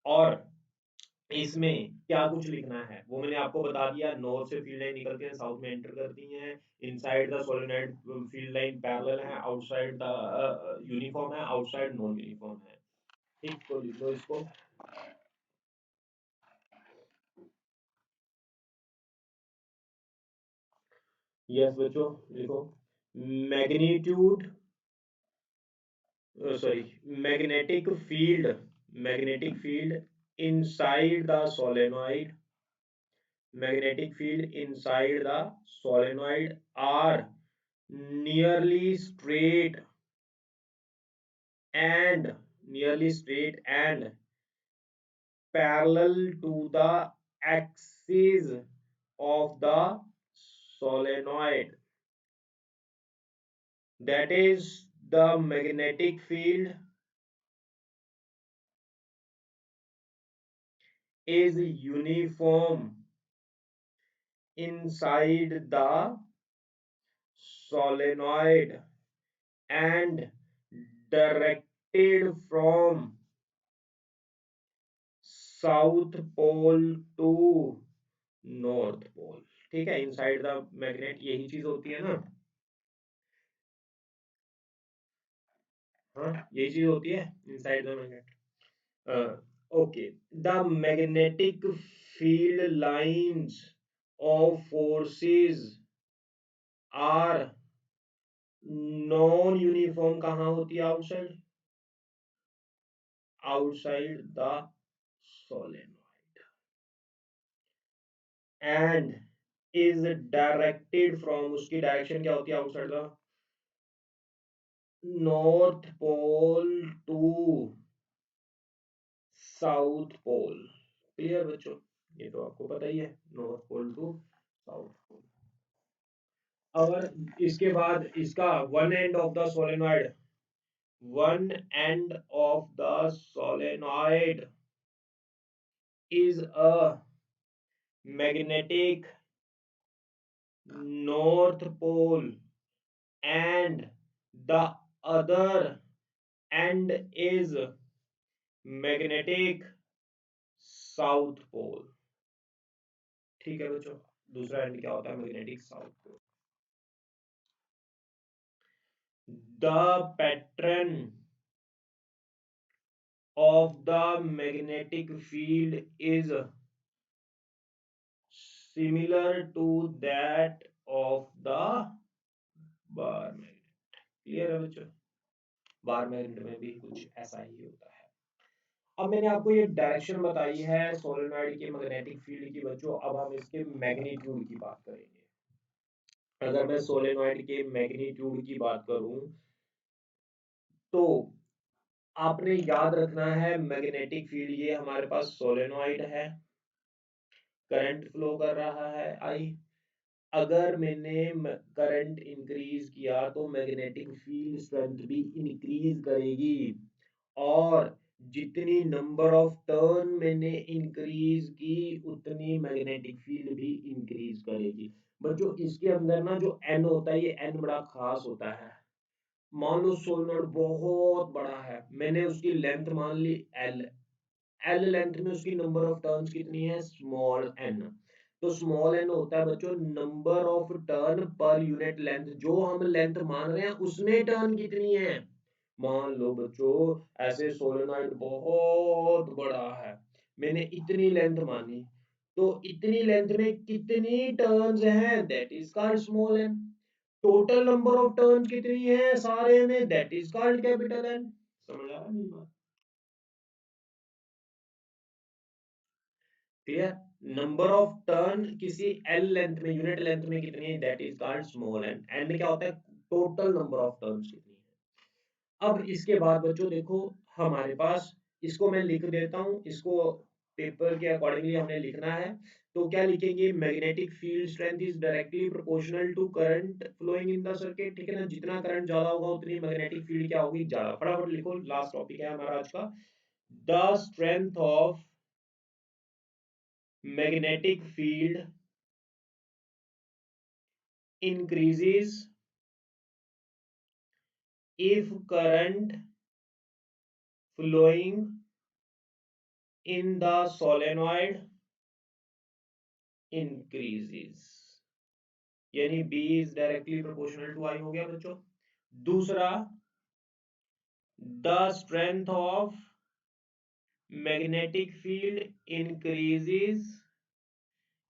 Speaker 1: और इसमें क्या कुछ लिखना है वो मैंने आपको बता दिया। नॉर्थ से फील्ड लाइन निकलती है, साउथ में एंटर करती हैं, inside the solenoid field line parallel है, आउटसाइड द यूनिफॉर्म है, आउटसाइड नॉन यूनिफॉर्म है। ठीक, तो लिख लो इसको। यस बच्चों, लिखो magnitude, sorry, magnetic field, magnetic field inside the solenoid, magnetic field inside the solenoid are nearly straight and nearly straight and parallel to the axis of the solenoid, that is the magnetic field is uniform inside the solenoid and directed from south pole to north pole. ठीक है, inside the magnet यही चीज होती है ना। हाँ, यही चीज होती है inside the magnet. Okay, the magnetic field lines of forces are non uniform कहाँ होती है? Outside, outside the solenoid end is directed from, उसकी डायरेक्शन क्या होती है outside the north pole to south pole. Clear बच्चों, ये तो आपको पता ही है, north pole to south pole. और इसके बाद इसका one end of the solenoid, one end of the solenoid is a magnetic north pole and the other end is magnetic south pole। ठीक है बच्चों, दूसरा एंड क्या होता है? Magnetic south pole. The pattern of the magnetic field is similar to that of the bar magnet. Clear है बच्चों, bar magnet में भी कुछ ऐसा ही होता है। अब मैंने आपको ये डायरेक्शन बताई है सोलेनॉइड के मैग्नेटिक फील्ड की बच्चों, अब हम इसके मैग्नीट्यूड की बात करेंगे। अगर मैं सोलेनॉइड के मैग्नीट्यूड की बात करूं तो आपने याद रखना है मैग्नेटिक फील्ड, ये हमारे पास सोलेनॉइड है, करंट फ्लो कर रहा है आई। अगर मैंने करंट इंक्रीज किया तो मैग्नेटिक फील्ड स्ट्रेंथ भी इंक्रीज करेगी, और जितनी नंबर ऑफ टर्न मैंने इंक्रीज की उतनी मैग्नेटिक फील्ड भी इंक्रीज करेगी। बच्चों इसके अंदर ना जो एन होता है, ये एन बड़ा खास होता है। मान लो सोलनॉइड बहुत बड़ा है, मैंने उसकी लेंथ मान ली एल, एल लेंथ में उसकी नंबर ऑफ टर्न्स कितनी है? Small n. तो स्मॉल एन होता है बच्चों नंबर ऑफ टर्न पर यूनिट लेंथ, जो हम लेंथ मान रहे हैं उसमें टर्न कितनी है। मान लो बच्चों ऐसे सोलेनॉइड बहुत बड़ा है, मैंने इतनी लेंथ मानी, तो इतनी लेंथ में कितनी टर्न्स हैं? That is called small n. Total number of turns कितनी है सारे में? That is called capital N. समझ आ रहा है मेरी बात? क्लियर? नंबर ऑफ टर्न किसी एल लेंथ में, यूनिट लेंथ में कितनी है? That is called small n. N क्या होता है? टोटल नंबर ऑफ टर्न्स कितनी है। अब इसके बाद बच्चों देखो हमारे पास, इसको मैं लिख देता हूं, इसको पेपर के अकॉर्डिंगली हमने लिखना है। तो क्या लिखेंगे? Magnetic field strength is directly proportional to current flowing in the circuit. ठीक है ना, जितना करंट ज्यादा होगा उतनी मैग्नेटिक फील्ड क्या होगी? ज्यादा। फटाफट लिखो, लास्ट टॉपिक है हमारा आज का। The strength of magnetic field increases if current flowing in the solenoid increases। यानी B is directly proportional to I हो गया बच्चों। दूसरा, the strength of magnetic field increases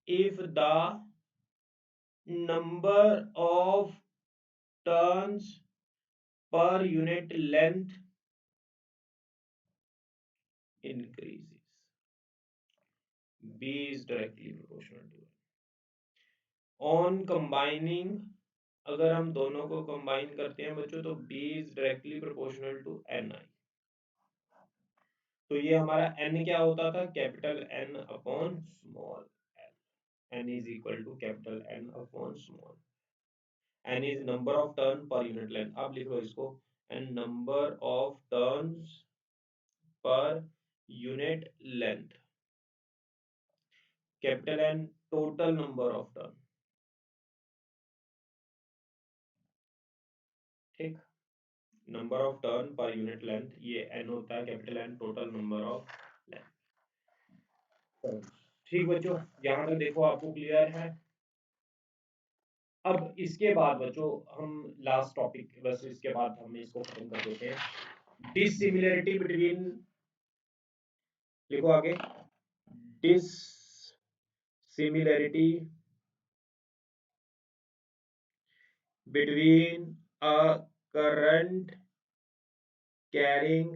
Speaker 1: if the number of turns per unit length increases। B is directly proportional to on combining, अगर हम दोनों को combine करते हैं बच्चों तो B is directly proportional to n I. तो ये हमारा n क्या होता था, capital N upon small n is equal to capital N upon small n is number of turn पर यूनिट लेंथ। अब लिख लो इसको, n number of turns per unit length, capital N total number of turn, ठीक, number of turn पर unit length, ये n होता है capital N total number of length. ठीक बच्चों, यहाँ तक देखो आपको क्लियर है। अब इसके बाद बच्चों हम लास्ट टॉपिक, बस इसके बाद हम इसको खत्म कर देते हैं। डिसिमिलरिटी बिटवीन, लिखो आगे, dissimilarity between a current carrying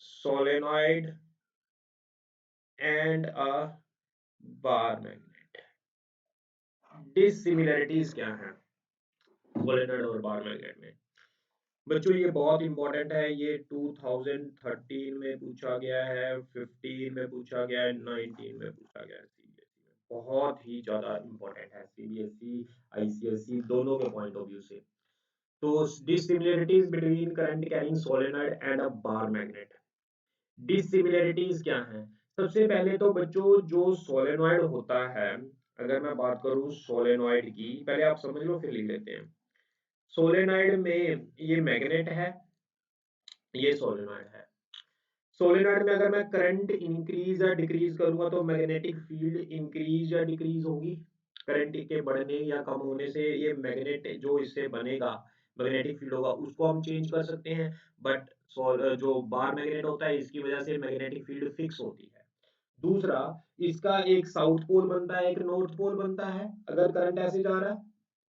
Speaker 1: solenoid and a bar magnet. Dissimilarities क्या है सोलेनॉइड और बार मैग्नेट में? बच्चों ये बहुत इंपॉर्टेंट है, ये 2013 में पूछा गया है, 15 में पूछा गया है, 19 में पूछा गया है सीबीएसई में। बहुत ही ज्यादा इंपॉर्टेंट है सीबीएसई आईसीएसई दोनों के पॉइंट ऑफ व्यू से। तो dissimilarities between current carrying solenoid and a bar magnet. Dissimilarities क्या है? सबसे पहले तो बच्चों जो सोलेनॉइड होता है, अगर मैं बात करूं सोलेनॉइड की, पहले आप समझ लो फिर लिख लेते हैं। सोलेनॉइड में ये मैग्नेट है, ये सोलेनॉइड है। सोलेनॉइड में अगर मैं करंट इंक्रीज या डिक्रीज करूंगा तो मैग्नेटिक फील्ड इंक्रीज या डिक्रीज होगी। करंट के बढ़ने या कम होने से ये मैग्नेट जो इससे बनेगा, मैग्नेटिक फील्ड होगा, उसको हम चेंज कर सकते हैं। बट जो बार मैग्नेट होता है इसकी वजह से मैग्नेटिक फील्ड फिक्स होती है। दूसरा, इसका एक साउथ पोल बनता है, एक नॉर्थ पोल बनता है। अगर करंट ऐसे जा रहा है,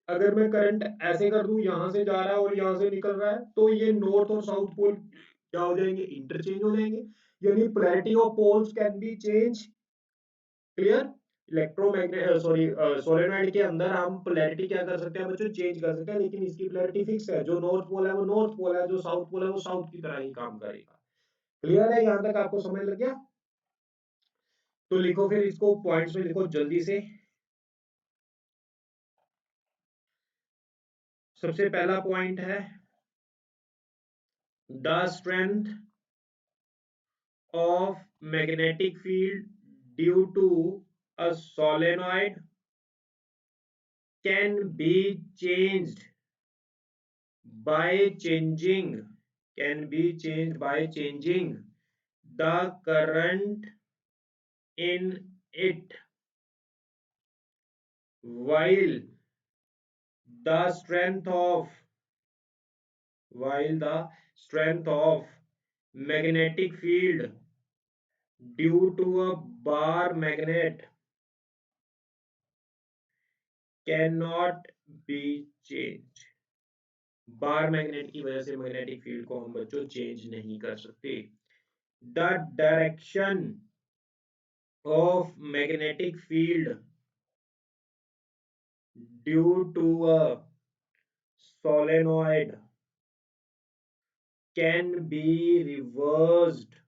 Speaker 1: अगर मैं करंट ऐसे कर दूं, यहां से जा रहा है और यहां से निकल रहा है, तो ये नॉर्थ और साउथ पोल क्या हो जाएंगे, इंटरचेंज हो जाएंगे। यानी polarity of poles can be change. Clear? Electromagnet sorry solenoid के अंदर हम पोलैरिटी क्या कर सकते हैं बच्चों, चेंज कर सकते हैं, लेकिन इसकी पोलैरिटी फिक्स है। जो नॉर्थ पोल है वो नॉर्थ पोल है, जो साउथ पोल है वो साउथ की तरह ही काम करेगा। क्लियर है? यहां तक आपको समझ लग गया? तो लिखो फिर इसको पॉइंट्स में लिखो जल्दी से। सबसे पहला पॉइंट है the strength of magnetic field due to a solenoid can be changed by changing the current in it, while the strength of magnetic field due to a bar magnet cannot be changed। Bar magnet की वजह से magnetic field को हम बच्चों change नहीं कर सकते। The direction of magnetic field due to a solenoid can be reversed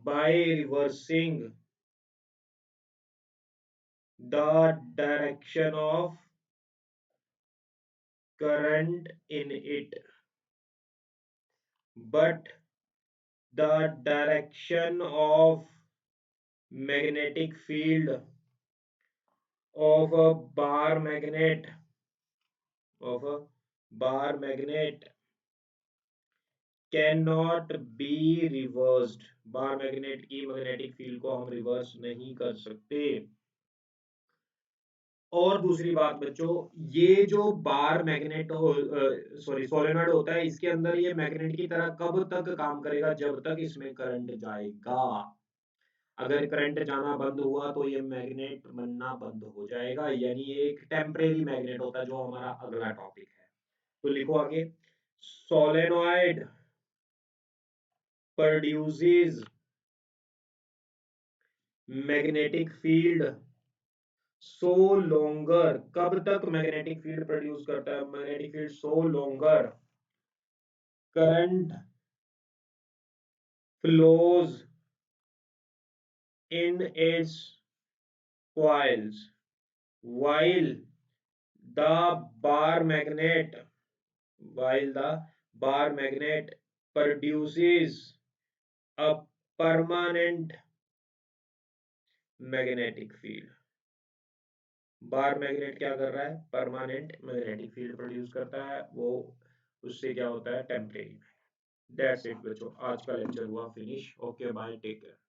Speaker 1: by reversing the direction of current in it, but the direction of magnetic field of a bar magnet of a bar magnet cannot be reversed। Bar magnet की magnetic field को हम reverse नहीं कर सकते। और दूसरी बात बच्चों, ये जो बार मैग्नेट हो सॉरी सोलेनॉइड होता है, इसके अंदर ये मैग्नेट की तरह कब तक काम करेगा, जब तक इसमें करंट जाएगा। अगर करंट जाना बंद हुआ तो ये मैग्नेट बनना बंद हो जाएगा, यानी ये एक टेम्परेरी मैग्नेट होता है, जो हमारा अगला टॉपिक है। तो लिखो आगे, solenoid produces magnetic field so longer. कब तक मैग्नेटिक फील्ड प्रोड्यूस करता है, magnetic field so longer current flows in its coils, while the bar magnet while the bar magnet produces a permanent magnetic field. Bar magnet क्या कर रहा है? Permanent magnetic field produce करता है, वो उससे क्या होता है? टेम्परेरी। दैट्स इट बच्चों, आज का लेक्चर हुआ finish. Okay bye, take care.